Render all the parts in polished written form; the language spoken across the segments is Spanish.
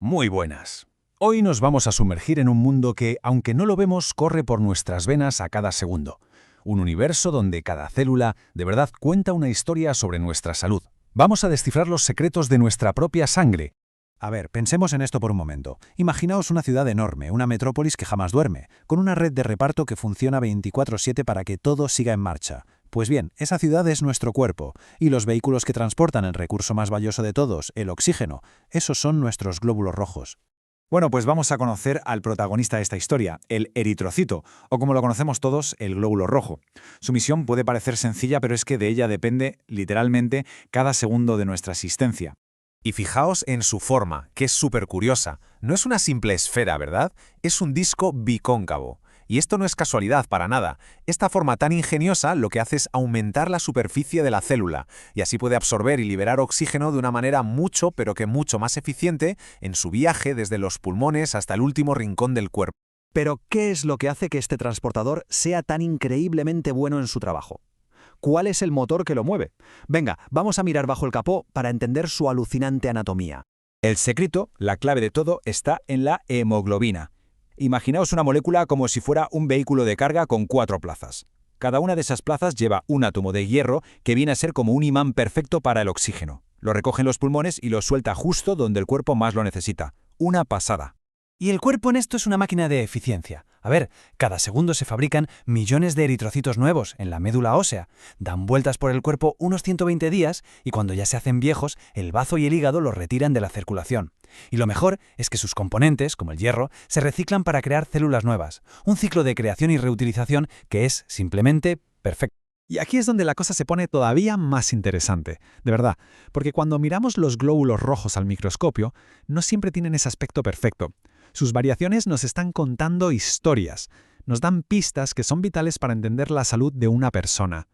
Muy buenas. Hoy nos vamos a sumergir en un mundo que, aunque no lo vemos, corre por nuestras venas a cada segundo. Un universo donde cada célula de verdad cuenta una historia sobre nuestra salud. Vamos a descifrar los secretos de nuestra propia sangre. A ver, pensemos en esto por un momento. Imaginaos una ciudad enorme, una metrópolis que jamás duerme, con una red de reparto que funciona 24/7 para que todo siga en marcha. Pues bien, esa ciudad es nuestro cuerpo, y los vehículos que transportan el recurso más valioso de todos, el oxígeno, esos son nuestros glóbulos rojos. Bueno, pues vamos a conocer al protagonista de esta historia, el eritrocito, o como lo conocemos todos, el glóbulo rojo. Su misión puede parecer sencilla, pero es que de ella depende, literalmente, cada segundo de nuestra existencia. Y fijaos en su forma, que es súper curiosa. No es una simple esfera, ¿verdad? Es un disco bicóncavo. Y esto no es casualidad para nada. Esta forma tan ingeniosa lo que hace es aumentar la superficie de la célula, y así puede absorber y liberar oxígeno de una manera mucho, pero que mucho más eficiente en su viaje desde los pulmones hasta el último rincón del cuerpo. Pero, ¿qué es lo que hace que este transportador sea tan increíblemente bueno en su trabajo? ¿Cuál es el motor que lo mueve? Venga, vamos a mirar bajo el capó para entender su alucinante anatomía. El secreto, la clave de todo, está en la hemoglobina. Imaginaos una molécula como si fuera un vehículo de carga con 4 plazas. Cada una de esas plazas lleva un átomo de hierro que viene a ser como un imán perfecto para el oxígeno. Lo recoge en los pulmones y lo suelta justo donde el cuerpo más lo necesita. Una pasada. Y el cuerpo en esto es una máquina de eficiencia. A ver, cada segundo se fabrican millones de eritrocitos nuevos en la médula ósea. Dan vueltas por el cuerpo unos 120 días y cuando ya se hacen viejos, el bazo y el hígado los retiran de la circulación. Y lo mejor es que sus componentes, como el hierro, se reciclan para crear células nuevas. Un ciclo de creación y reutilización que es simplemente perfecto. Y aquí es donde la cosa se pone todavía más interesante, de verdad, porque cuando miramos los glóbulos rojos al microscopio, no siempre tienen ese aspecto perfecto. Sus variaciones nos están contando historias, nos dan pistas que son vitales para entender la salud de una persona.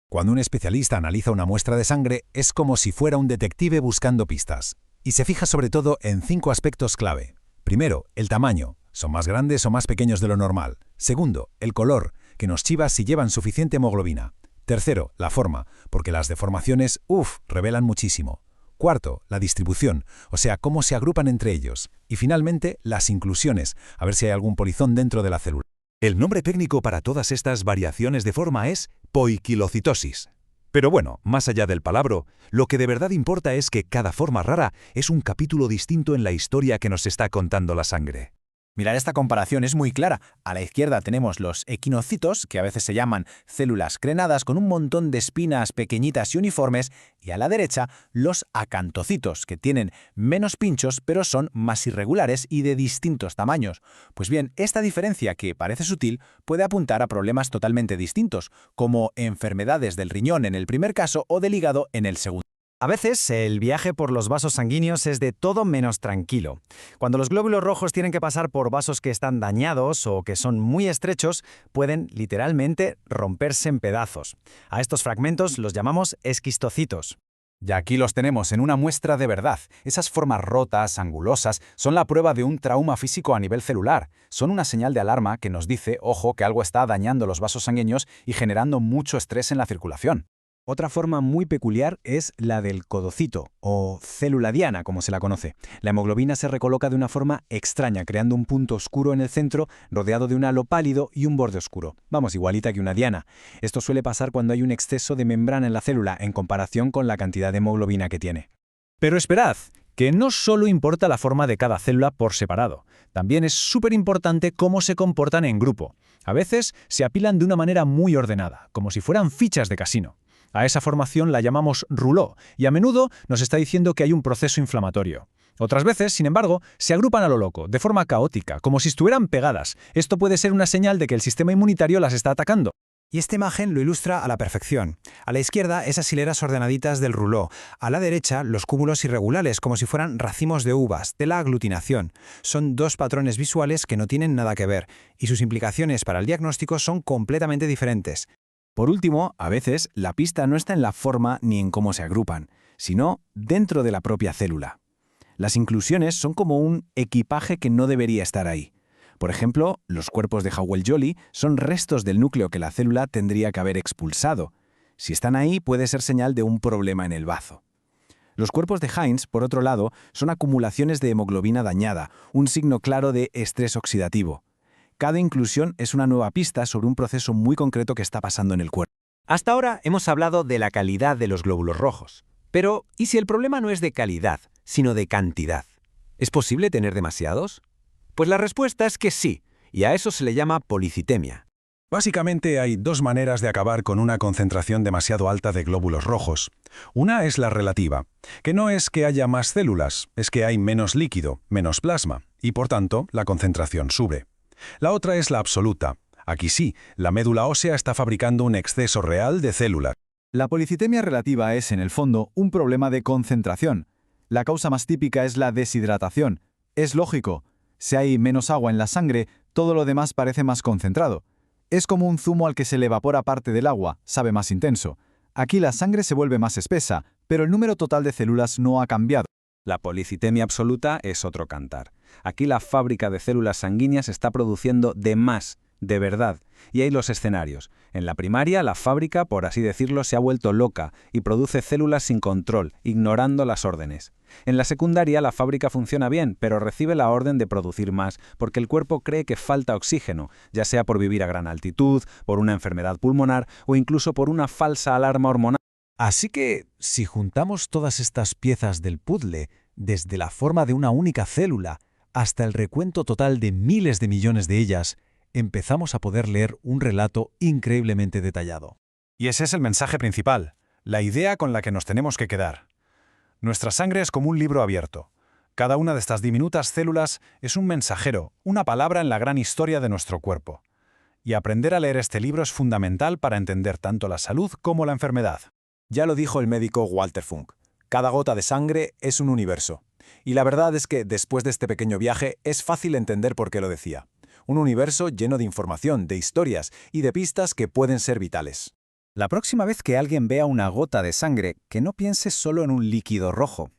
Cuando un especialista analiza una muestra de sangre, es como si fuera un detective buscando pistas. Y se fija sobre todo en 5 aspectos clave. Primero, el tamaño. ¿Son más grandes o más pequeños de lo normal? Segundo, el color, que nos chiva si llevan suficiente hemoglobina. Tercero, la forma, porque las deformaciones, revelan muchísimo. Cuarto, la distribución, o sea, cómo se agrupan entre ellos. Y finalmente, las inclusiones, a ver si hay algún polizón dentro de la célula. El nombre técnico para todas estas variaciones de forma es poiquilocitosis. Pero bueno, más allá del palabra, lo que de verdad importa es que cada forma rara es un capítulo distinto en la historia que nos está contando la sangre. Mirad, esta comparación es muy clara. A la izquierda tenemos los equinocitos, que a veces se llaman células crenadas con un montón de espinas pequeñitas y uniformes, y a la derecha los acantocitos, que tienen menos pinchos pero son más irregulares y de distintos tamaños. Pues bien, esta diferencia, que parece sutil, puede apuntar a problemas totalmente distintos, como enfermedades del riñón en el primer caso o del hígado en el segundo. A veces, el viaje por los vasos sanguíneos es de todo menos tranquilo. Cuando los glóbulos rojos tienen que pasar por vasos que están dañados o que son muy estrechos, pueden literalmente romperse en pedazos. A estos fragmentos los llamamos esquistocitos. Y aquí los tenemos en una muestra de verdad. Esas formas rotas, angulosas, son la prueba de un trauma físico a nivel celular. Son una señal de alarma que nos dice, ojo, que algo está dañando los vasos sanguíneos y generando mucho estrés en la circulación. Otra forma muy peculiar es la del codocito, o célula diana, como se la conoce. La hemoglobina se recoloca de una forma extraña, creando un punto oscuro en el centro, rodeado de un halo pálido y un borde oscuro. Vamos, igualita que una diana. Esto suele pasar cuando hay un exceso de membrana en la célula, en comparación con la cantidad de hemoglobina que tiene. Pero esperad, que no solo importa la forma de cada célula por separado. También es súper importante cómo se comportan en grupo. A veces se apilan de una manera muy ordenada, como si fueran fichas de casino. A esa formación la llamamos rouleau y a menudo nos está diciendo que hay un proceso inflamatorio. Otras veces, sin embargo, se agrupan a lo loco, de forma caótica, como si estuvieran pegadas. Esto puede ser una señal de que el sistema inmunitario las está atacando. Y esta imagen lo ilustra a la perfección. A la izquierda, esas hileras ordenaditas del rouleau. A la derecha, los cúmulos irregulares, como si fueran racimos de uvas, de la aglutinación. Son 2 patrones visuales que no tienen nada que ver, y sus implicaciones para el diagnóstico son completamente diferentes. Por último, a veces, la pista no está en la forma ni en cómo se agrupan, sino dentro de la propia célula. Las inclusiones son como un equipaje que no debería estar ahí. Por ejemplo, los cuerpos de Howell-Jolly son restos del núcleo que la célula tendría que haber expulsado. Si están ahí, puede ser señal de un problema en el bazo. Los cuerpos de Heinz, por otro lado, son acumulaciones de hemoglobina dañada, un signo claro de estrés oxidativo. Cada inclusión es una nueva pista sobre un proceso muy concreto que está pasando en el cuerpo. Hasta ahora hemos hablado de la calidad de los glóbulos rojos. Pero, ¿y si el problema no es de calidad, sino de cantidad? ¿Es posible tener demasiados? Pues la respuesta es que sí, y a eso se le llama policitemia. Básicamente hay dos maneras de acabar con una concentración demasiado alta de glóbulos rojos. Una es la relativa, que no es que haya más células, es que hay menos líquido, menos plasma, y por tanto la concentración sube. La otra es la absoluta. Aquí sí, la médula ósea está fabricando un exceso real de células. La policitemia relativa es, en el fondo, un problema de concentración. La causa más típica es la deshidratación. Es lógico. Si hay menos agua en la sangre, todo lo demás parece más concentrado. Es como un zumo al que se le evapora parte del agua, sabe más intenso. Aquí la sangre se vuelve más espesa, pero el número total de células no ha cambiado. La policitemia absoluta es otro cantar. Aquí la fábrica de células sanguíneas está produciendo de más, de verdad. Y hay los escenarios. En la primaria, la fábrica, por así decirlo, se ha vuelto loca y produce células sin control, ignorando las órdenes. En la secundaria, la fábrica funciona bien, pero recibe la orden de producir más, porque el cuerpo cree que falta oxígeno, ya sea por vivir a gran altitud, por una enfermedad pulmonar o incluso por una falsa alarma hormonal. Así que, si juntamos todas estas piezas del puzzle, desde la forma de una única célula hasta el recuento total de miles de millones de ellas, empezamos a poder leer un relato increíblemente detallado. Y ese es el mensaje principal, la idea con la que nos tenemos que quedar. Nuestra sangre es como un libro abierto. Cada una de estas diminutas células es un mensajero, una palabra en la gran historia de nuestro cuerpo. Y aprender a leer este libro es fundamental para entender tanto la salud como la enfermedad. Ya lo dijo el médico Walter Funk. Cada gota de sangre es un universo. Y la verdad es que después de este pequeño viaje es fácil entender por qué lo decía. Un universo lleno de información, de historias y de pistas que pueden ser vitales. La próxima vez que alguien vea una gota de sangre, que no piense solo en un líquido rojo.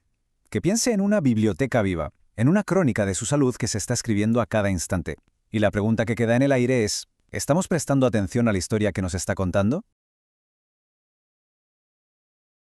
Que piense en una biblioteca viva, en una crónica de su salud que se está escribiendo a cada instante. Y la pregunta que queda en el aire es, ¿estamos prestando atención a la historia que nos está contando?